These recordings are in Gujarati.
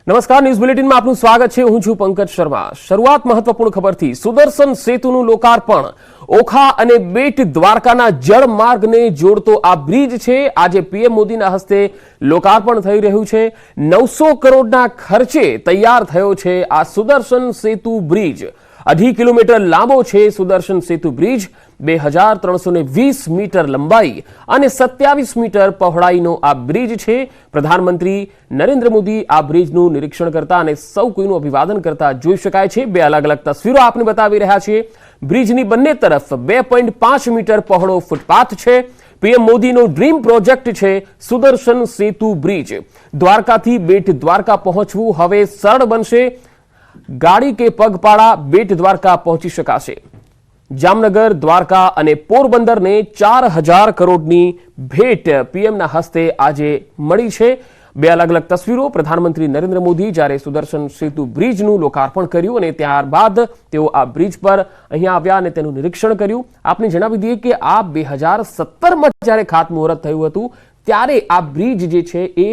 નમસ્કાર, ન્યૂઝ બુલેટિનમાં આપનું સ્વાગત છે। હું છું પંકજ શર્મા। શરૂઆત મહત્વપૂર્ણ ખબરથી। સુદર્શન સેતુનું લોકાર્પણ। ઓખા અને બેટ દ્વારકાના જળમાર્ગને જોડતો આ બ્રિજ છે, આજે પીએમ મોદીના હસ્તે લોકાર્પણ થઈ રહ્યું છે। 900 કરોડના ખર્ચે તૈયાર થયો છે આ સુદર્શન સેતુ બ્રિજ। 2.5 કિલોમીટર લાંબો છે સુદર્શન સેતુ બ્રિજ। 2320 મીટર લંબાઈ અને 27 મીટર પહોળાઈનો આ બ્રિજ છે। પ્રધાનમંત્રી નરેન્દ્ર મોદી આ બ્રિજનું નિરીક્ષણ કરતા અને સૌ કોઈનું અભિવાદન કરતા જોઈ શકાય છે। બે અલગ અલગ તસવીરો આપને બતાવી રહ્યા છીએ। બ્રિજની બંને તરફ 2.5 મીટર પહોળો ફૂટપાથ છે। પીએમ મોદીનો ડ્રીમ પ્રોજેક્ટ છે સુદર્શન સેતુ બ્રિજ। દ્વારકાથી બેટ દ્વારકા પહોંચવું હવે સરળ બનશે। ગાડી કે પગપાળા બેટ દ્વારકા પહોંચી શકાશે। જામનગર, દ્વારકા અને પોરબંદરને 4000 કરોડની ભેટ પીએમના હસ્તે આજે મળી છે। બે અલગ અલગ તસવીરો। પ્રધાનમંત્રી નરેન્દ્ર મોદી જ્યારે સુદર્શન સેતુ બ્રિજનું લોકાર્પણ કર્યું અને ત્યારબાદ તેઓ આ બ્રિજ પર અહીંયા આવ્યા અને તેનું નિરીક્ષણ કર્યું। આપને જણાવી દઈએ કે આ 2017માં જ્યારે ખાતમુહૂર્ત થયું હતું ત્યારે આ બ્રિજ જે છે એ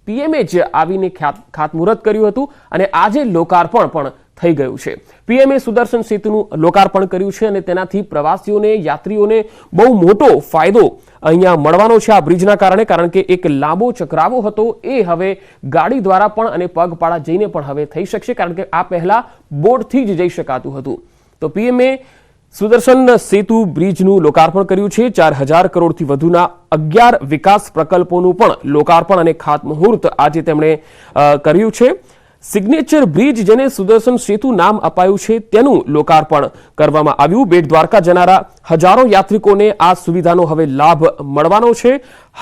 પીએમએ જ આવીને ખાતમુહૂર્ત કર્યું હતું અને આજે લોકાર્પણ પણ થઈ ગયું છે। પીએમએ સુદર્શન સેતુનું લોકાર્પણ કર્યું છે અને તેનાથી પ્રવાસીઓને, યાત્રીઓને બહુ મોટો ફાયદો અહીંયા મળવાનો છે આ બ્રિજના કારણે, કારણ કે એક લાંબો ચક્રાવો હતો એ હવે ગાડી દ્વારા પણ અને પગપાળા જઈને પણ હવે થઈ શકશે, કારણ કે આ પહેલા બોટથી જ જઈ શકાતું હતું। તો પીએમએ સુદર્શન સેતુ બ્રિજનું લોકાર્પણ કર્યું છે। 4000 કરોડથી વધુના 11 વિકાસ પ્રકલ્પોનું પણ લોકાર્પણ અને ખાતમુહૂર્ત આજે તેમણે કર્યું છે। સિગ્નેચર બ્રિજ, જેને સુદર્શન સેતુ નામ અપાયું છે, તેનું લોકાર્પણ કરવામાં આવ્યું। બેટ દ્વારકા જનારા હજારો યાત્રિકોને આ સુવિધાનો હવે લાભ મળવાનો છે।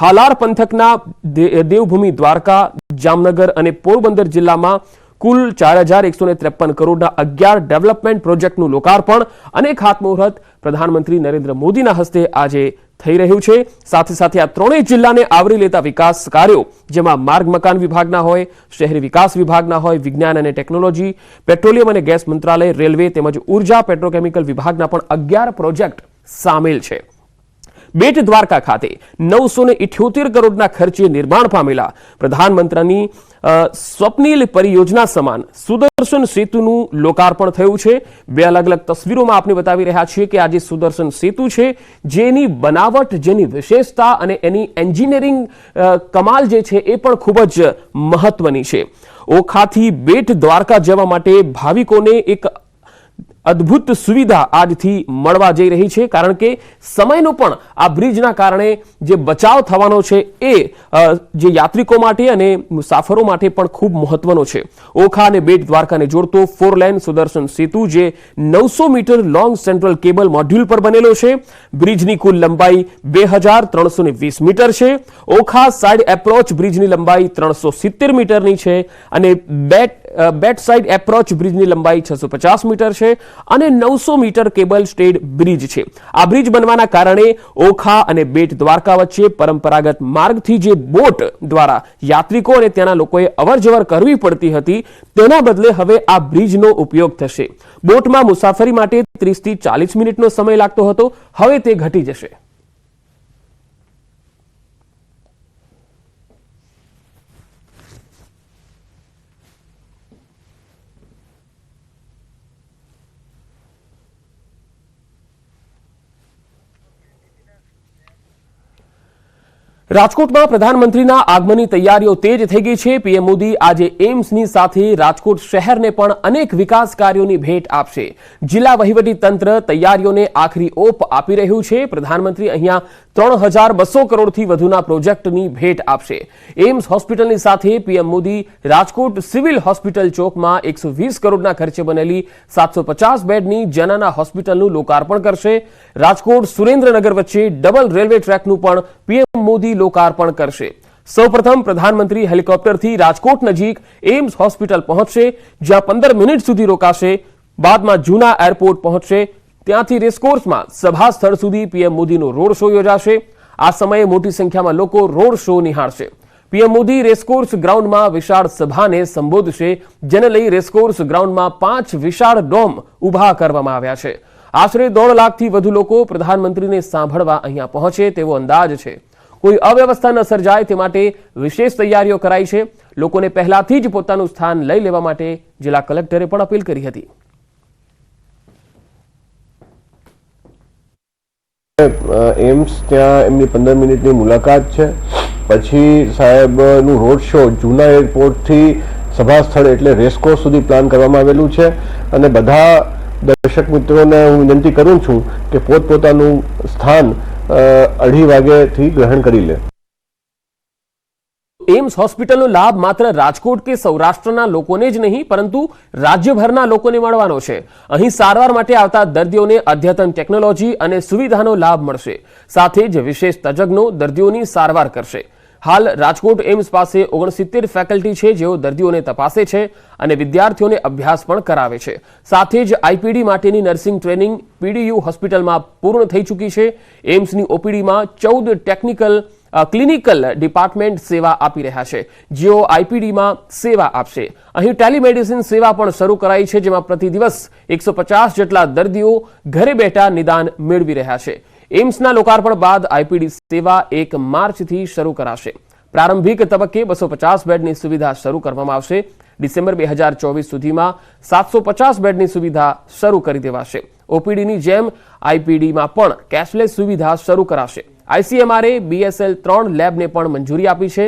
હાલાર પંથકના દેવભૂમિ દ્વારકા, જામનગર અને પોરબંદર જિલ્લામાં કુલ 4153 કરોડના 11 ડેવલપમેન્ટ પ્રોજેક્ટનું લોકાર્પણ અને ખાતમુહૂર્ત પ્રધાનમંત્રી નરેન્દ્ર મોદીના હસ્તે આજે થઈ રહ્યું છે। સાથે સાથે આ ત્રણેય જિલ્લાને આવરી લેતા વિકાસ કાર્યો, જેમાં માર્ગ મકાન વિભાગના હોય, શહેરી વિકાસ વિભાગના હોય, વિજ્ઞાન અને ટેકનોલોજી, પેટ્રોલિયમ અને ગેસ મંત્રાલય, રેલવે તેમજ ઉર્જા પેટ્રોકેમિકલ વિભાગના પણ 11 પ્રોજેક્ટ સામેલ છે। બેટ દ્વારકા ખાતે 978 કરોડના ખર્ચે નિર્માણ પામેલા પ્રધાનમંત્રીની સ્વપ્નિલ પરિયોજના સમાન સુદર્શન સેતુનું લોકાર્પણ થયું છે। બે અલગ અલગ તસવીરોમાં આપણે બતાવી રહ્યા છીએ કે આજે સુદર્શન સેતુ છે, જેની બનાવટ, જેની વિશેષતા અને એની એન્જિનિયરિંગ કમાલ જે છે એ પણ ખૂબ જ મહત્વની છે। ઓખાથી બેટ દ્વારકા જવા માટે ભાવિકોને એક અદ્ભુત સુવિધા આજથી મળવા જઈ રહી છે, કારણ કે સમયનો પણ આ બ્રિજના કારણે જે બચાવ થવાનો છે એ જે યાત્રિકો માટે અને મુસાફરો માટે પણ ખૂબ મહત્વનો છે। ઓખા અને બેટ દ્વારકાને જોડતો 4 લેન સુદર્શન સેતુ, જે 900 metre long central cable module પર બનેલો છે। બ્રિજની કુલ લંબાઈ 2320 મીટર છે। ઓખા સાઇડ એપ્રોચ બ્રિજની લંબાઈ 370 મીટરની છે અને બેટ સાઇડ એપ્રોચ બ્રિજની લંબાઈ 650 મીટર છે અને 900 મીટર કેબલ સ્ટેડ બ્રિજ છે। આ બ્રિજ બનવાના કારણે ઓખા અને બેટ દ્વારકા વચ્ચે પરંપરાગત માર્ગથી જે બોટ દ્વારા યાત્રિકો અને ત્યાંના લોકોએ અવરજવર કરવી પડતી હતી, તેના બદલે હવે આ બ્રિજનો ઉપયોગ થશે। બોટમાં મુસાફરી માટે 30 થી 40 મિનિટનો સમય લાગતો હતો, હવે તે ઘટી જશે। રાજકોટમાં પ્રધાનમંત્રીના આગમનની તૈયારીઓ તેજ થઈ ગઈ છે। પીએમ મોદી આજે એમ્સની સાથે રાજકોટ શહેરને પણ અનેક વિકાસ કાર્યોની ભેટ આપશે। જિલ્લા વહીવટી તંત્ર તૈયારીઓને આખરી ઓપ આપી રહ્યું છે। પ્રધાનમંત્રી અહીંયા 3200 કરોડથી વધુના પ્રોજેક્ટની ભેટ આપશે। એમ્સ હોસ્પિટલની સાથે PM Modi Rajkot civil hospital ચોકમાં 120 કરોડના ખર્ચે બનેલી 750 બેડની જનાના હોસ્પિટલનું લોકાર્પણ કરશે। રાજકોટ સુરેન્દ્રનગર વચ્ચે ડબલ રેલવે ટ્રેકનું પણ પીએમ મોદી લોકાર્પણ કરશે। સૌપ્રથમ પ્રધાનમંત્રી હેલિકોપ્ટરથી રાજકોટ નજીક એમ્સ હોસ્પિટલ પહોંચશે, જ્યાં 15 મિનિટ સુધી રોકાશે। બાદમાં જૂના એરપોર્ટ પહોંચશે। ત્યાંથી રેસકોર્સમાં સભા સ્થળ સુધી પીએમ મોદીનો રોડ શો યોજાશે। આ સમયે મોટી સંખ્યામાં લોકો રોડ શો નિહાળશે। પીએમ મોદી રેસકોર્સ ગ્રાઉન્ડમાં વિશાળ સભાને સંબોધશે, જેને લઈ રેસકોર્સ ગ્રાઉન્ડમાં 5 વિશાળ ડોમ ઊભા કરવામાં આવ્યા છે। આશરે 1.5 લાખથી વધુ લોકો પ્રધાનમંત્રીને સાંભળવા અહીંયા પહોંચે તેવો અંદાજ છે। કોઈ અવ્યવસ્થા ન સર્જાય તે માટે વિશેષ તૈયારીઓ કરાઈ છે. લોકોને પહેલાથી જ પોતાનું સ્થાન લઈ લેવા માટે જિલ્લા કલેક્ટરે પણ અપીલ કરી હતી. એમ્સ ત્યાં એમની 15 મિનિટની મુલાકાત છે. પછી સાહેબનું રોડ શો જૂના એરપોર્ટથી સભા સ્થળ એટલે રેસકોર્સ સુધી પ્લાન કરવામાં આવેલું છે. અને બધા દર્શક મિત્રોને હું વિનંતી કરું છું કે પોતપોતાનું સ્થાન 2:30 વાગ્યાથી ગ્રહણ કરી લે. એમ્સ હોસ્પિટલનો લાભ માત્ર રાજકોટ કે સૌરાષ્ટ્રના લોકોને જ નહીં પરંતુ રાજ્યભરના લોકોને મળવાનો છે. અહીં સારવાર માટે આવતા દર્દીઓને અદ્યતન ટેકનોલોજી અને સુવિધાનો લાભ મળશે. સાથે જ વિશેષ તજજ્ઞો દર્દીઓની સારવાર કરશે. હાલ રાજકોટ એમ્સ પાસે 69 ફેકલ્ટી છે જેઓ દર્દીઓને તપાસે છે અને વિદ્યાર્થીઓને અભ્યાસ પણ કરાવે છે. સાથે જ આઈપીડી માટેની નર્સિંગ ટ્રેનિંગ પીડીયુ હોસ્પિટલમાં પૂર્ણ થઈ ચૂકી છે. એમ્સની ઓપીડીમાં 14 ક્લિનિકલ ડિપાર્ટમેન્ટ સેવા આપી રહ્યા છે જેઓ આઈપીડીમાં સેવા આપશે. અહીં ટેલિમેડિસિન સેવા પણ શરૂ કરાઈ છે જેમાં પ્રતિ દિવસ 150 જેટલા દર્દીઓ ઘરે બેઠા નિદાન મેળવી રહ્યા છે. એમ્સના લોકાર્પણ બાદ આઈપીડી સેવા 1 માર્ચથી શરૂ કરાશે. પ્રારંભિક તબક્કે 250 બેડની સુવિધા શરૂ કરવામાં આવશે. ડિસેમ્બર 2024 સુધીમાં 750 બેડની સુવિધા શરૂ કરી દેવાશે. ઓપીડીની જેમ આઈપીડીમાં પણ કેશલેસ સુવિધા શરૂ કરાશે. આઈસીએમઆરએ BSL 3 લેબને પણ મંજૂરી આપી છે.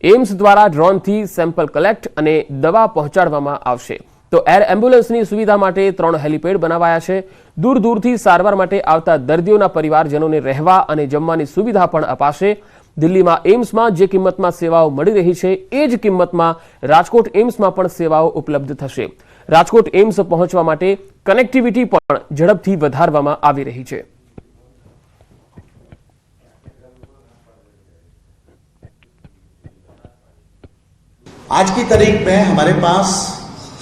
એમ્સ દ્વારા ડ્રોનથી સેમ્પલ કલેક્ટ અને દવા પહોંચાડવામાં આવશે. તો એર એમ્બ્યુલન્સની સુવિધા માટે 3 હેલિપેડ બનાવાયા છે. દૂર દૂરથી સારવાર માટે આવતા દર્દીઓના પરિવારજનોને રહેવા અને જમવાની સુવિધા પણ અપાશે. દિલ્હીમાં એમ્સમાં જે કિંમતમાં સેવાઓ મળી રહી છે એ જ કિંમતમાં રાજકોટ એમ્સમાં પણ સેવાઓ ઉપલબ્ધ થશે. રાજકોટ એમ્સ પહોંચવા માટે કનેક્ટિવિટી પણ ઝડપથી વધારવામાં આવી રહી છે. आज की तारीख में हमारे पास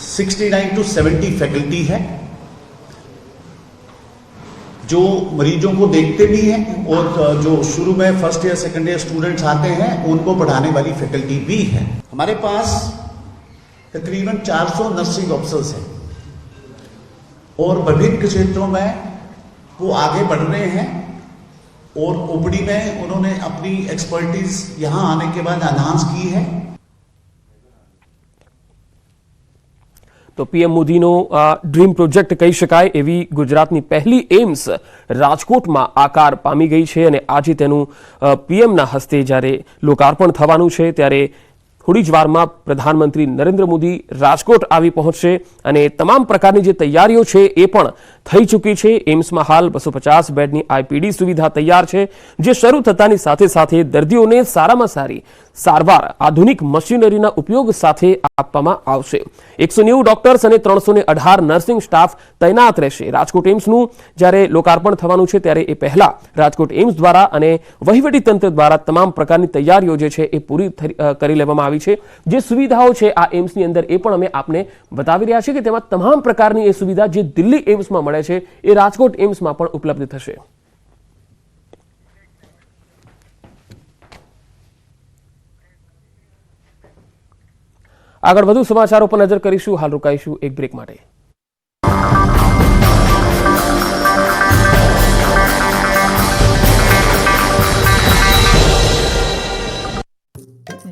69 to 70 फैकल्टी है जो मरीजों को देखते भी हैं और जो शुरू में first year second year students आते हैं उनको पढ़ाने वाली फैकल्टी भी है. हमारे पास तकरीबन 400 नर्सिंग ऑफिसर्स हैं और विभिन्न क्षेत्रों में वो आगे बढ़ रहे हैं और ओपीडी में उन्होंने अपनी एक्सपर्टीज यहाँ आने के बाद एनहांस की है. તો પીએમ મોદીનો ડ્રીમ પ્રોજેક્ટ કહી શકાય એવી ગુજરાતની પહેલી એમ્સ રાજકોટમાં આકાર પામી ગઈ છે અને આજે તેનું પીએમના હસ્તે જ્યારે લોકાર્પણ થવાનું છે ત્યારે થોડી જ વારમાં પ્રધાનમંત્રી નરેન્દ્ર મોદી રાજકોટ આવી પહોંચશે અને તમામ પ્રકારની જે તૈયારીઓ છે એ પણ થઈ ચૂકી છે. એમ્સમાં હાલ 250 બેડની આઈપીડી સુવિધા તૈયાર છે જે શરૂ થતાની સાથે સાથે દર્દીઓને સારામાં સારી સારવાર આધુનિક મશીનરીના ઉપયોગ સાથે આપવામાં આવશે. 190 ડોક્ટર્સ અને 318 નર્સિંગ સ્ટાફ તૈનાત રહેશે. રાજકોટ એમ્સનું જ્યારે લોકાર્પણ થવાનું છે ત્યારે એ પહેલા રાજકોટ એમ્સ દ્વારા અને વહીવટી તંત્ર દ્વારા તમામ પ્રકારની તૈયારીઓ જે છે એ પૂરી કરી લેવામાં આવી છે. જે સુવિધાઓ છે આ એમ્સની અંદર એ પણ અમે આપને બતાવી રહ્યા છીએ કે તેમાં તમામ પ્રકારની એ સુવિધા જે દિલ્હી એમ્સમાં મળે છે એ રાજકોટ એમ્સમાં પણ ઉપલબ્ધ થશે. આગળ વધુ સમાચારો પર નજર કરીશું. હાલ રોકાઈશું એક બ્રેક માટે.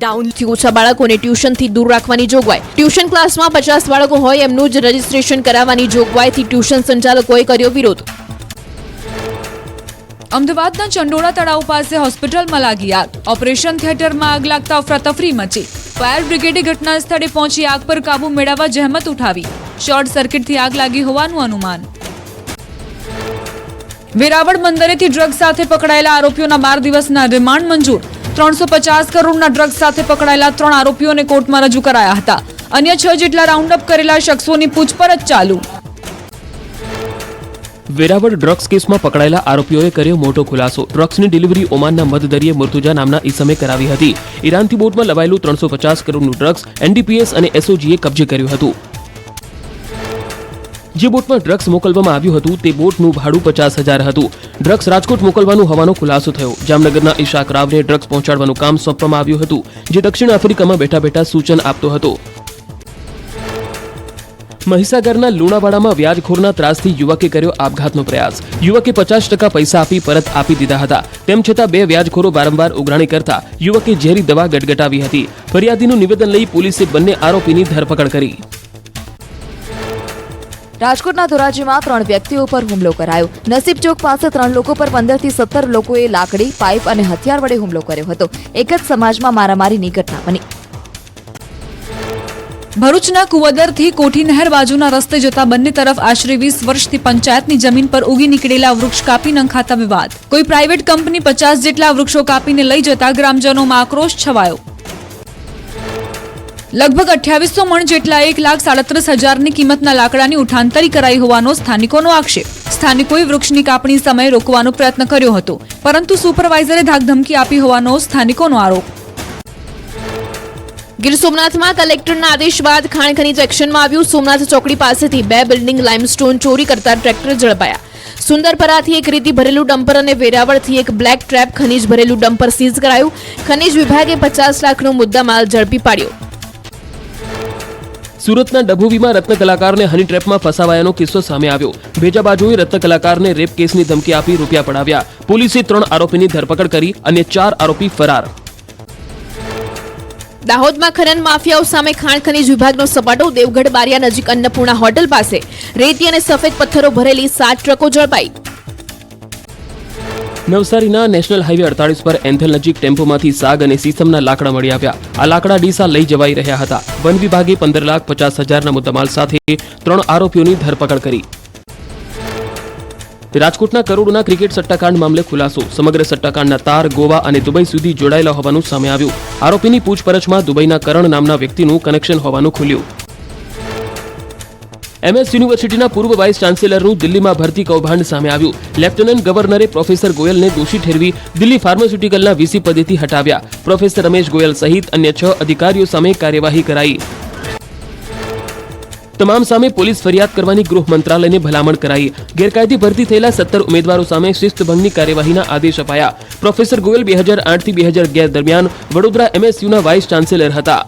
ડાઉનથી ઓછા બાળકોને ટ્યુશનથી દૂર રાખવાની જોગવાઈ. ટ્યુશન ક્લાસમાં 50 બાળકો હોય એમનું જ રજીસ્ટ્રેશન કરાવવાની જોગવાઈથી ટ્યુશન સંચાલકોએ કર્યો વિરોધ. અમદાવાદના ચંડોળા તળાવ પાસે હોસ્પિટલમાં લાગી આગ. ઓપરેશન થિયેટરમાં આગ લાગતા અફરાતફરી મચી. ફાયર બ્રિગેડે ઘટના સ્થળે પહોંચી આગ પર કાબુ મેળવવા જહેમત ઉઠાવી. શોર્ટ સર્કિટથી આગ લાગી હોવાનું અનુમાન. વેરાવળ બંદરેથી ડ્રગ્સ સાથે પકડાયેલા આરોપીઓના 12 દિવસના રિમાન્ડ મંજૂર. 350 કરોડના ડ્રગ્સ સાથે પકડાયેલા 3 આરોપીઓને કોર્ટમાં રજૂ કરાયા હતા. અન્ય 6 જેટલા રાઉન્ડ અપ કરેલા શખ્સોની પૂછપરછ ચાલુ. વેરાવળ ડ્રગ્સ કેસમાં પકડાયેલા આરોપીઓએ કર્યો મોટો ખુલાસો. ડ્રગ્સની ડિલિવરી ઓમાનના મધદરિયે મુર્તુજા નામના ઈસમે કરાવી હતી. ઈરાનથી બોટમાં લવાયેલું 350 કરોડનું ડ્રગ્સ એનડીપીએસ અને એસઓજીએ કબજે કર્યું હતું. જે બોટમાં ડ્રગ્સ મોકલવામાં આવ્યું હતું તે બોટનું ભાડું 50,000 હતું. ડ્રગ્સ રાજકોટ મોકલવાનું હોવાનો ખુલાસો થયો. જામનગરના ઈશાક રાવને ડ્રગ્સ પહોંચાડવાનું કામ સોંપવામાં આવ્યું હતું જે દક્ષિણ આફ્રિકામાં બેઠા બેઠા સૂચન આપતો હતો. મહીસાગરના લુણાવાડામાં વ્યાજખોરના ત્રાસથી યુવકે કર્યો આપઘાતનો પ્રયાસ. યુવકે 50% પૈસા આપી પરત આપી દીધા હતા. તેમ છતાં બે વ્યાજખોરો વારંવાર ઉઘરાણી કરતા યુવકે ઝેરી દવા ગટગટાવી હતી. ફરિયાદીનું નિવેદન લઈ પોલીસે બંને આરોપીની ધરપકડ કરી. રાજકોટના ધોરાજીમાં 3 વ્યક્તિઓ પર હુમલો કરાયો. નસીબ ચોક પાસે 3 લોકો પર 15 થી 17 લોકોએ લાકડી, પાઇપ અને હથિયાર વડે હુમલો કર્યો હતો. એક જ સમાજમાં મારામારીની ઘટના બની. ભરૂચના કુવદરથી કોઠી નહેર બાજુના રસ્તે જતા બંને તરફ આશરે 20 વર્ષથી પંચાયતની જમીન પર ઉગી નીકળેલા વૃક્ષ કાપી નંખાતા વિવાદ. કોઈ પ્રાઇવેટ કંપની 50 જેટલા વૃક્ષો કાપીને લઈ જતા ગ્રામજનોમાં આક્રોશ છવાયો. લગભગ 2800 મણ જેટલા 1,37,000ની કિંમતના લાકડાની ઉઠાંતરી કરાઈ હોવાનો સ્થાનિકોનો આક્ષેપ. સ્થાનિકોએ વૃક્ષની કાપણી સમયે રોકવાનો પ્રયત્ન કર્યો હતો, પરંતુ સુપરવાઇઝરે ધાકધમકી આપી હોવાનો સ્થાનિકોનો આરોપ. ગીર સોમનાથમાં કલેક્ટરના આદેશ બાદ ખાણ ખનીજ એક્શનમાં આવ્યું. સોમનાથ ચોકડી પાસેથી 2 બિલ્ડિંગ લાઇમસ્ટોન ચોરી કરતા ટ્રેક્ટર ઝડપાયા. સુંદરપરાથી એક રેતી ભરેલું ડમ્પર અને વેરાવળથી એક બ્લેક ટ્રેપ ખનીજ ભરેલું ડમ્પર સીઝ કરાયું. ખનીજ વિભાગે 50 લાખનો મુદ્દામાલ ઝડપી પાડ્યો. સુરતના ડભોવીમાં રત્ન કલાકારને હની ટ્રેપમાં ફસાવાયાનો કિસ્સો સામે આવ્યો. ભેજા બાજુએ રત્ન કલાકારને રેપ કેસની ધમકી આપી રૂપિયા પડાવ્યા. પોલીસે 3 આરોપીની ધરપકડ કરી અને 4 આરોપી ફરાર. દાહોદમાં ખનન માફિયાઓ સામે ખાણ ખનીજ વિભાગનો સપાટો. દેવગઢ બારિયા નજીક અન્નપૂર્ણા હોટલ પાસે રેતી અને સફેદ પથ્થરો ભરેલી 7 ટ્રકો ઝડપાઈ. નવસારીના નેશનલ હાઈવે 48 પર એન્થલ નજીક ટેમ્પોમાંથી સાગ અને સીસમના લાકડા મળી આવ્યા. આ લાકડા ડીસા લઈ જવાઈ રહ્યા હતા. વન વિભાગે 15,50,000ના મુદ્દામાલ સાથે 3 આરોપીઓની ધરપકડ કરી. રાજકોટના કરોડોના ક્રિકેટ સટ્ટાકાંડ મામલે ખુલાસો. સમગ્ર સટ્ટાકાંડના તાર ગોવા અને દુબઈ સુધી જોડાયેલા હોવાનું સામે આવ્યું. આરોપીની પૂછપરછમાં દુબઈના કરણ નામના વ્યક્તિનું કનેક્શન હોવાનું ખુલ્યું. MS યુનિવર્સિટીના પૂર્વ વાઇસ ચાન્સેલરનું દિલ્હીમાં ભરતી કૌભાંડ સામે આવ્યું. લેફ્ટનન્ટ ગવર્નરે પ્રોફેસર ગોયલને દોષી ઠેરવી દિલ્હી ફાર્માસ્યુટિકલના VC પદેથી હટાવ્યા. પ્રોફેસર રમેશ ગોયલ સહિત અન્ય 6 અધિકારીઓ સામે કાર્યવાહી કરાઈ. તમામ સામે પોલીસ ફરિયાદ કરવાની ગૃહ મંત્રાલયને ભલામણ કરાઈ. ગેરકાયદે ભરતી થયેલા 17 ઉમેદવારો સામે શિસ્તભંગની કાર્યવાહીના આદેશ અપાયા. પ્રોફેસર ગોયલ 2008 થી 2011 દરમિયાન વડોદરા MSUના વાઇસ ચાન્સેલર હતા.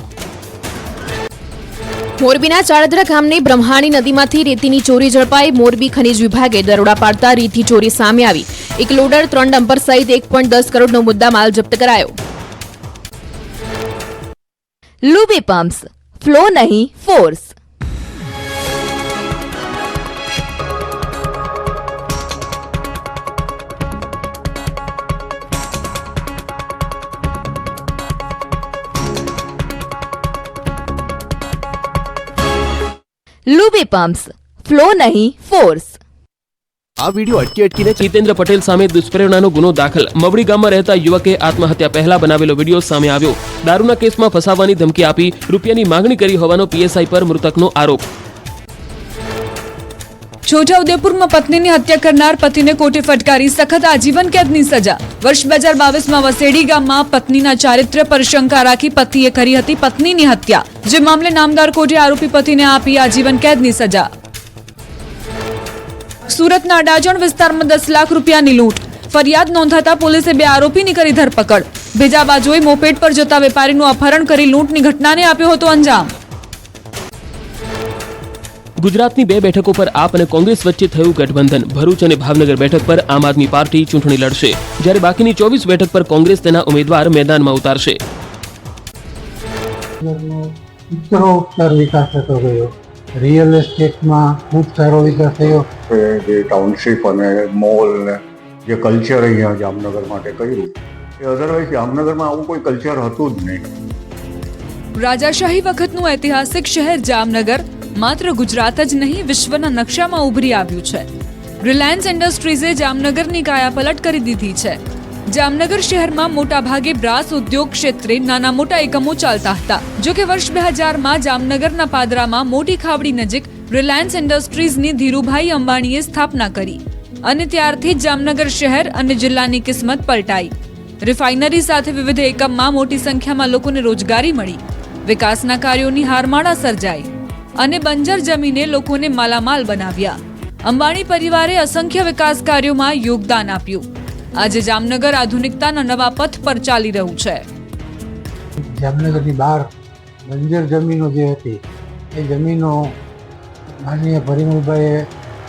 મોરબીના ચાળદરા ગામની બ્રહ્માણી નદીમાંથી રેતીની ચોરી ઝડપાઈ. મોરબી ખનીજ વિભાગે દરોડા પાડતા રેતી ચોરી સામે આવી. એક લોડર, 3 ડમ્પર સહિત 1.10 કરોડનો મુદ્દામાલ જપ્ત કરાયો. લુબી પમ્પ્સ, ફ્લો નહીં ફોર્સ. લુબી પમ્પ્સ, ફ્લો નહીં ફોર્સ. આ વિડિયો અટકીને જીતેન્દ્ર પટેલ સામે દુષ્પ્રેરણાનો ગુનો દાખલ. મવડી ગામમાં રહેતા યુવકે આત્મહત્યા પહેલા બનાવેલો વિડિયો સામે આવ્યો. દારૂના કેસમાં ફસાવવાની ધમકી આપી રૂપિયાની માંગણી કરી હોવાનો PSI પર મૃતકનો આરોપ. છોટાઉદેપુરમાં પત્નીની હત્યા કરનાર પતિને કોર્ટે ફટકારી સખત આજીવન કેદની સજા. વર્ષ 2022માં વસેડી ગામમાં પત્નીના ચારિત્ર્ય પર શંકા રાખી પતિએ કરી હતી પત્નીની હત્યા. જે મામલે નામદાર કોર્ટે આરોપી પતિને આપી આજીવન કેદની સજા. સુરતના અડાજણ વિસ્તારમાં 10 લાખ રૂપિયાની લૂંટ. ફરિયાદ નોંધાતા પોલીસે 2 આરોપીની કરી ધરપકડ. ભેજા બાજુએ મોપેડ પર જતા વેપારીનું અપહરણ કરી લૂંટની ઘટનાને આપ્યો હતો અંજામ. ગુજરાતની 2 બેઠકો પર આપ અને કોંગ્રેસ વચ્ચે થયું ગઠબંધન. ભરૂચ અને ભાવનગર બેઠક પર આમ આદમી પાર્ટી ચૂંટણી લડશે, જ્યારે બાકીની 24 બેઠક પર કોંગ્રેસ તેના ઉમેદવાર મેદાનમાં ઉતારશે. ઉત્તરોત્તર વિકાસ થતો ગયો. રિયલ એસ્ટેટમાં ખૂબ સારો વિકાસ થયો. જે ટાઉનશીપ અને મોલ ને જે કલ્ચર અહીંયા જામનગર માટે કર્યું એ અધરવાઇઝ જામનગરમાં આવું કોઈ કલ્ચર હતું જ નહીં. રાજાશાહી વખતનું ઐતિહાસિક શહેર જામનગર માત્ર ગુજરાત જ નહીં વિશ્વના નકશામાં ઉભરી આવ્યું છે. રિલાયન્સ ઇન્ડસ્ટ્રીઝે જામનગરની કાયાપલટ કરી દીધી છે. જામનગર શહેરમાં મોટા ભાગે બ્રાસ ઉદ્યોગ ક્ષેત્રે નાના મોટા એકમો ચાલતા હતા. જો કે વર્ષ 2000માં જામનગરના પાદરામાં મોટી ખાવડી નજીક રિલાયન્સ ઇન્ડસ્ટ્રીઝની ધીરુભાઈ અંબાણીએ સ્થાપના કરી અને ત્યારથી જ જામનગર શહેર અને જિલ્લાની કિસ્મત પલટાઈ. રિફાઇનરી સાથે વિવિધ એકમમાં મોટી સંખ્યામાં લોકોને રોજગારી મળી. વિકાસના કાર્યોની હારમાળા સર્જાઈ અને બંજર જમીને લોકોને માલામાલ બનાવ્યા. અંબાણી પરિવારે અસંખ્ય વિકાસ કાર્યોમાં યોગદાન આપ્યું. આજે જામનગર આધુનિકતાના નવા પથ પર ચાલી રહ્યું છે. જામનગરની બહાર બંજર જમીનો જે હતી એ જમીનો માનનીય પરિમલભાઈએ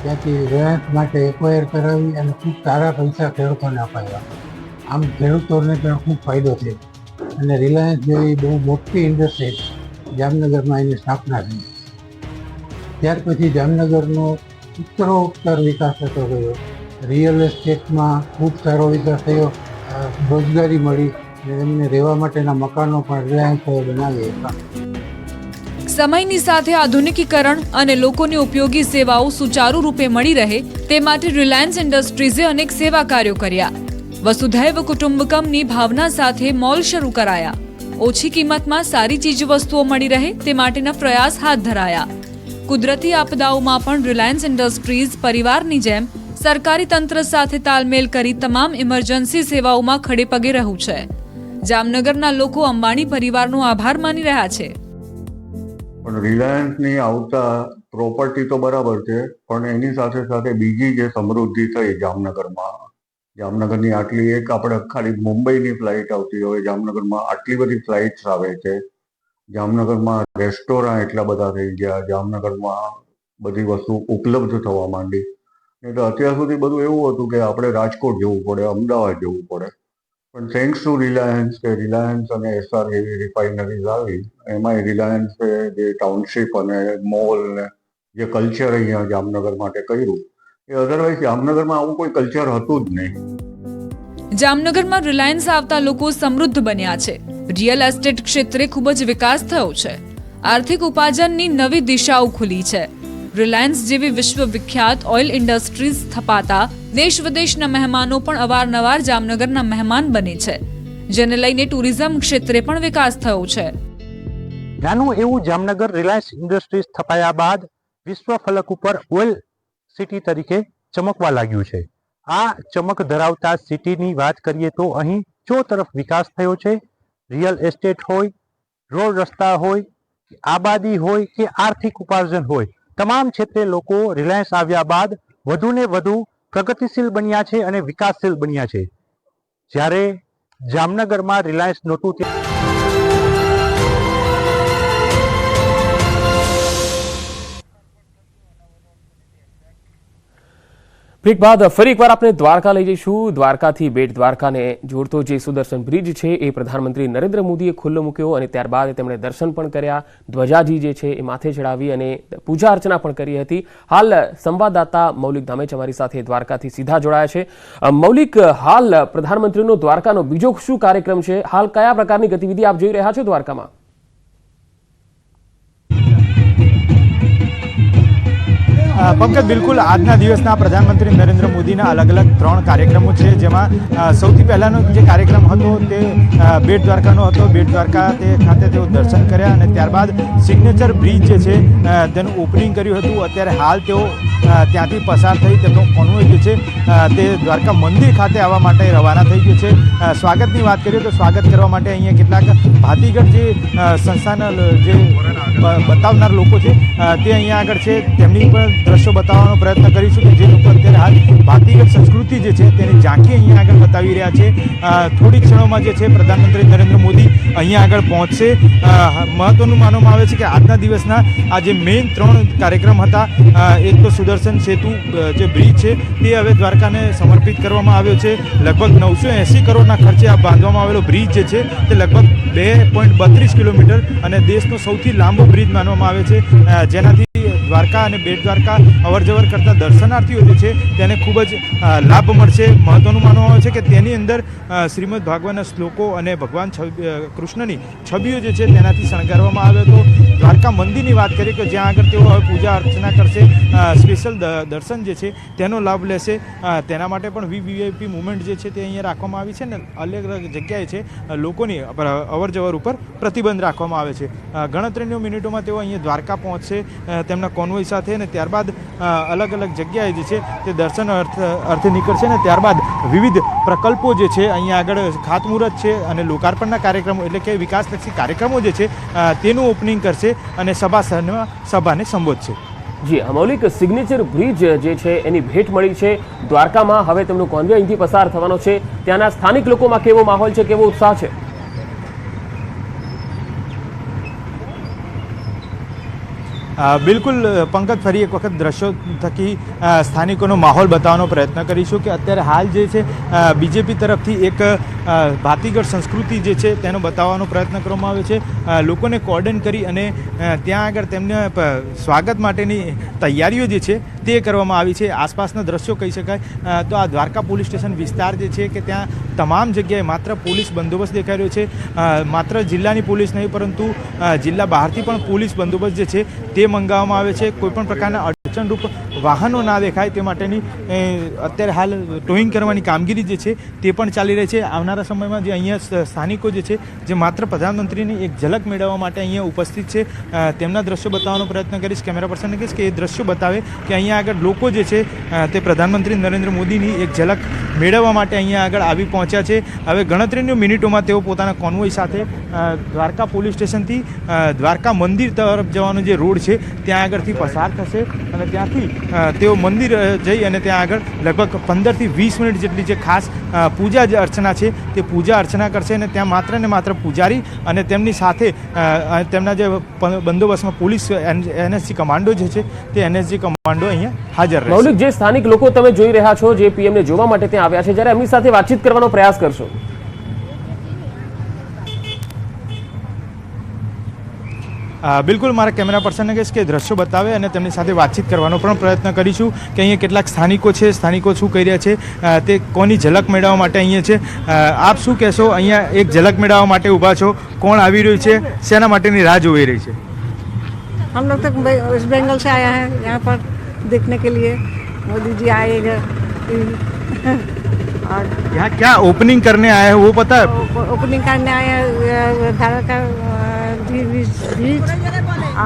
ત્યાંથી રિલાયન્સ માટે એક્વાયર કરાવી અને ખૂબ સારા પૈસા ખેડૂતોને અપાવ્યા. આમ ખેડૂતોને પણ ખૂબ ફાયદો છે અને રિલાયન્સ જેવી બહુ મોટી ઇન્ડસ્ટ્રી જામનગરમાં એની સ્થાપના થઈ. ત્યાર પછી જામનગરનો ઉત્તરોત્તર વિકાસ થતો ગયો. રિયલ એસ્ટેટમાં ખૂબ સારો વિકાસ થયો, રોજગારી મળી અને એમને રહેવા માટેના મકાનો પણ રિલાયન્સોએ બનાવી હતા. સમયની સાથે આધુનિકીકરણ અને લોકોને ઉપયોગી સેવાઓ સુચારુ રૂપે મળી રહે તે માટે રિલાયન્સ ઇન્ડસ્ટ્રીઝે અનેક સેવા કાર્યો કર્યા. વસુધૈવ કુટુંબકમની ભાવના સાથે મોલ શરૂ કરાયા. ઓછી કિંમતમાં સારી ચીજવસ્તુઓ મળી રહે તે માટેના પ્રયાસ હાથ ધરાયા. કુદરતી આપદાઓમાં પણ રિલાયન્સ ઇન્ડસ્ટ્રીઝ પરિવારની જેમ સરકારી તંત્ર સાથે તાલમેલ કરી તમામ ઇમરજન્સી સેવાઓમાં ખડે પગે રહ્યું છે. જામનગરના લોકો અંબાણી પરિવારનો આભાર માની રહ્યા છે. પણ રિલાયન્સની આવતા પ્રોપર્ટી તો બરાબર છે, પણ એની સાથે સાથે બીજી જે સમૃદ્ધિ થઈ જામનગરની આટલી એક આપણે ખાલી મુંબઈની ફ્લાઇટ આવતી હોય, જામનગરમાં આટલી બધી ફ્લાઇટ્સ આવે છે, જામનગરમાં રેસ્ટોરન્ટ એટલા બધા થઈ ગયા, જામનગરમાં બધી વસ્તુ ઉપલબ્ધ થવા માંડી. નહીં તો અત્યાર સુધી બધું એવું હતું કે આપણે રાજકોટ જવું પડે, અમદાવાદ જવું પડે. પણ થેન્ક્સ ટુ રિલાયન્સ કે રિલાયન્સ અને એસઆર એવી રિફાઇનરીઝ આવી, એમાંય રિલાયન્સે જે ટાઉનશીપ અને મોલ ને જે કલ્ચર અહીંયા જામનગર માટે કર્યું, એ અધરવાઇઝ જામનગરમાં આવું કોઈ કલ્ચર હતું જ નહીં. જામનગરમાં રિલાયન્સ આવતા લોકો સમૃદ્ધ બન્યા છે. રિયલ એસ્ટેટ ક્ષેત્રે ખૂબ જ વિકાસ થયો છે. આર્થિક ઉપાર્જનની નવી દિશાઓ ખુલી છે. રિલાયન્સ જેવી વિશ્વવિખ્યાત ઓઇલ ઇન્ડસ્ટ્રીઝ સ્થપાતા દેશ વિદેશના મહેમાનો પણ અવારનવાર જામનગરના મહેમાન બને છે, જેને લઈને ટુરિઝમ ક્ષેત્રે પણ વિકાસ થયો છે. નાનું એવું જામનગર રિલાયન્સ ઇન્ડસ્ટ્રીઝ સ્થપાયા બાદ વિશ્વ ફલક ઉપર ઓઇલ સિટી તરીકે ચમકવા લાગ્યું છે. આ ચમક ધરાવતા સિટીની વાત કરીએ તો અહીં ચોતરફ વિકાસ થયો છે. રિયલ એસ્ટેટ હોય, રોડ રસ્તા હોય, આબાદી હોય કે આર્થિક ઉપાર્જન હોય, તમામ ક્ષેત્રે લોકો રિલાયન્સ આવ્યા બાદ વધુને વધુ પ્રગતિશીલ બન્યા છે અને વિકાસશીલ બન્યા છે. જ્યારે જામનગરમાં રિલાયન્સ નહોતું બ્રેક બાદ ફરી એકવાર આપણે દ્વારકા લઈ જઈશું. દ્વારકાથી બેટ દ્વારકાને જોડતો જે સુદર્શન બ્રિજ છે એ પ્રધાનમંત્રી નરેન્દ્ર મોદીએ ખુલ્લો મૂક્યો અને ત્યારબાદ તેમણે દર્શન પણ કર્યા. ધ્વજાજી જે છે એ માથે ચડાવી અને પૂજા અર્ચના પણ કરી હતી. હાલ સંવાદદાતા મૌલિક ધામેચ અમારી સાથે દ્વારકાથી સીધા જોડાયા છે. મૌલિક, હાલ પ્રધાનમંત્રીનો દ્વારકાનો બીજો શું કાર્યક્રમ છે? હાલ કયા પ્રકારની ગતિવિધિ આપ જોઈ રહ્યા છો દ્વારકામાં? પંકજ, બિલકુલ આજના દિવસના પ્રધાનમંત્રી નરેન્દ્ર મોદીના અલગ અલગ 3 કાર્યક્રમો છે, જેમાં સૌથી પહેલાનો જે કાર્યક્રમ હતો તે બેટ દ્વારકાનો હતો. બેટ દ્વારકા ખાતે તેઓ દર્શન કર્યા અને ત્યારબાદ સિગ્નેચર બ્રિજ જે છે તેનું ઓપનિંગ કર્યું હતું. અત્યારે હાલ તેઓ ત્યાંથી પસાર થઈ તેમનો કોન્વોય જે છે તે દ્વારકા મંદિર ખાતે આવવા માટે રવાના થઈ ગયું છે. સ્વાગતની વાત કરીએ તો સ્વાગત કરવા માટે અહીંયા કેટલાક ભાતીગઢ જે સંસ્થાના જે બતાવનાર લોકો છે તે અહીંયા આગળ છે, તેમની પણ દ્રશ્યો બતાવવાનો પ્રયત્ન કરીશું કે જે લોકો અત્યારે હાલ ભાતીગઢ સંસ્કૃતિ જે છે તેની ઝાંખી અહીંયા આગળ બતાવી રહ્યા છે. થોડી ક્ષણોમાં જે છે પ્રધાનમંત્રી નરેન્દ્ર મોદી અહીંયા આગળ પહોંચશે. મહત્વનું માનવામાં આવે છે કે આજના દિવસના આ જે મેઇન 3 કાર્યક્રમ હતા, એક તો સુદર્શન સેતુ જે બ્રિજ છે તે હવે દ્વારકાને સમર્પિત કરવામાં આવ્યો છે. લગભગ 980 કરોડના ખર્ચે આ બાંધવામાં આવેલો બ્રિજ જે છે તે લગભગ 2.32 કિલોમીટર અને દેશનો સૌથી લાંબો બ્રિજ માનવામાં આવે છે, જેનાથી દ્વારકા અને બેટ દ્વારકા અવરજવર કરતા દર્શનાર્થીઓ જે છે તેને ખૂબ જ લાભ મળશે. મહત્વનું માનવામાં આવે છે કે તેની અંદર શ્રીમદ ભાગવતના શ્લોકો અને ભગવાન કૃષ્ણની છબીઓ જે છે તેનાથી શણગારવામાં આવ્યો હતો. દ્વારકા મંદિરની વાત કરીએ કે જ્યાં આગળ તેઓ હવે પૂજા અર્ચના કરશે, સ્પેશિયલ દર્શન જે છે તેનો લાભ લેશે. તેના માટે પણ વીવીઆઈપી મુવમેન્ટ જે છે તે અહીંયા રાખવામાં આવી છે ને અલગ અલગ જગ્યાએ છે લોકોની અવરજવર ઉપર પ્રતિબંધ રાખવામાં આવે છે. ગણતરીની મિનિટોમાં તેઓ અહીંયા દ્વારકા પહોંચશે તેમના કોન્વોય સાથે અને ત્યારબાદ અલગ અલગ જગ્યાએ જે છે તે દર્શન અર્થે નીકળશે અને ત્યારબાદ વિવિધ પ્રકલ્પો જે છે અહીંયા આગળ ખાતમુહૂર્ત છે અને લોકાર્પણના કાર્યક્રમો એટલે કે વિકાસલક્ષી કાર્યક્રમો જે છે તેનું ઓપનિંગ કરશે અને સભાને સંબોધશે. જી મૌલિક, સિગ્નેચર બ્રિજ જે છે એની ભેટ મળી છે દ્વારકામાં. હવે તેમનો કોન્વોય અહીંથી પસાર થવાનો છે. ત્યાંના સ્થાનિક લોકોમાં કેવો માહોલ છે, કેવો ઉત્સાહ છે? બિલકુલ પંકજ, ફરી એક વખત દ્રશ્યો થકી સ્થાનિકોનો માહોલ બતાવવાનો પ્રયત્ન કરીશું કે અત્યારે હાલ જે છે બીજેપી તરફથી એક ભાતીગળ સંસ્કૃતિ જે છે તેનો બતાવવાનો પ્રયત્ન કરવામાં આવ્યો છે. લોકોને કોર્ડન કરી અને ત્યાં આગળ તેમને સ્વાગત માટેની તૈયારીઓ જે છે તે કરવામાં આવી છે. આસપાસના દ્રશ્યો કહી શકાય તો આ દ્વારકા પોલીસ સ્ટેશન વિસ્તાર જે છે કે ત્યાં તમામ જગ્યાએ માત્ર પોલીસ બંદોબસ્ત દેખાઈ રહ્યો છે. માત્ર જિલ્લાની પોલીસ નહીં પરંતુ જિલ્લા બહારથી પણ પોલીસ બંદોબસ્ત જે છે તે મંગાવવામાં આવે છે. કોઈપણ પ્રકારના અડચણરૂપ વાહનો ના દેખાય તે માટેની અત્યારે હાલ ટોઈંગ કરવાની કામગીરી જે છે તે પણ ચાલી રહી છે. આવનારા સમયમાં જે અહીંયા સ્થાનિકો જે છે જે માત્ર પ્રધાનમંત્રીની એક ઝલક મેળવવા માટે અહીંયા ઉપસ્થિત છે તેમના દ્રશ્યો બતાવવાનો પ્રયત્ન કરીશ. કેમેરા પર્સનને કહીશ કે એ દ્રશ્યો બતાવે કે અહીંયા આગળ લોકો જે છે તે પ્રધાનમંત્રી નરેન્દ્ર મોદીની એક ઝલક મેળવવા માટે અહીંયા આગળ આવી પહોંચ્યા છે. હવે ગણતરીની મિનિટોમાં તેઓ પોતાના કોન્વોય સાથે દ્વારકા પોલીસ સ્ટેશનથી દ્વારકા મંદિર તરફ જવાનો જે રોડ છે ત્યાં આગળથી પસાર થશે અને ત્યાંથી તેઓ મંદિર જઈ અને ત્યાં આગળ લગભગ 15 થી 20 મિનિટ જેટલી જે ખાસ પૂજા જે અર્ચના છે તે પૂજા અર્ચના કરશે અને ત્યાં માત્ર ને માત્ર પૂજારી અને તેમની સાથે તેમના જે બંદોબસ્તમાં પોલીસ એનએસજી કમાન્ડો જે છે તે એનએસજી કમાન્ડો અહીંયા હાજર રહેશે. મૌલિક, જે સ્થાનિક લોકો તમે જોઈ રહ્યા છો જે પીએમને જોવા માટે ત્યાં આવ્યા છે, જ્યારે એમની સાથે વાતચીત કરવાનો પ્રયાસ કરશો. બિલકુલ, મારા કેમેરા પર્સનને કહીશ કે દ્રશ્યો બતાવે અને તેમની સાથે વાતચીત કરવાનો પણ પ્રયત્ન કરીશું કે અહીંયા કેટલાક સ્થાનિકો છે, સ્થાનિકો શું કહી રહ્યા છે તે કોની ઝલક મેળવવા માટે અહીંયા છે. આપ શું કહેશો, અહીંયા એક ઝલક મેળવવા માટે ઊભા છો, કોણ આવી રહ્યું છે, શેના માટેની રાહ જોઈ રહી છે? हम लोग तो वेस्ट बंगाल से आया है यहाँ पर देखने के लिए मोदी जी आएगा और यहाँ क्या ओपनिंग करने आए हैं वो पता है? ओपनिंग करने आए हैं भारत का ब्रिज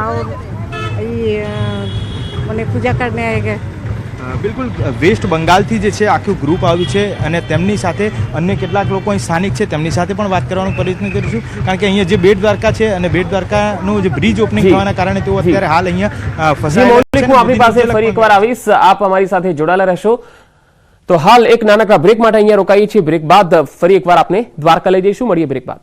और ये मैंने पूजा करने आएगा. બિલકુલ, વેસ્ટ બંગાળથી જે છે આખું ગ્રુપ આવ્યું છે અને તેમની સાથે અન્ય કેટલાક લોકો અહીં સ્થાનિક છે તેમની સાથે પણ વાત કરવાનો પ્રયત્ન કરીશું કારણ કે અહીંયા જે બેટ દ્વારકા છે અને બેટ દ્વારકાનું જે બ્રિજ ઓપનિંગ થવાના કારણે તેઓ અત્યારે હાલ અહીંયા ફસાયેલા છે. હું આપણી પાસે ફરી એકવાર આવીશ, આપ અમારી સાથે જોડાયેલા રહેશો. તો હાલ એક નાનકડા બ્રેક માટે અહીંયા રોકાઈએ છીએ. બ્રેક બાદ ફરી એકવાર આપને દ્વારકા લઈ જઈશું. મળીએ બ્રેક બાદ.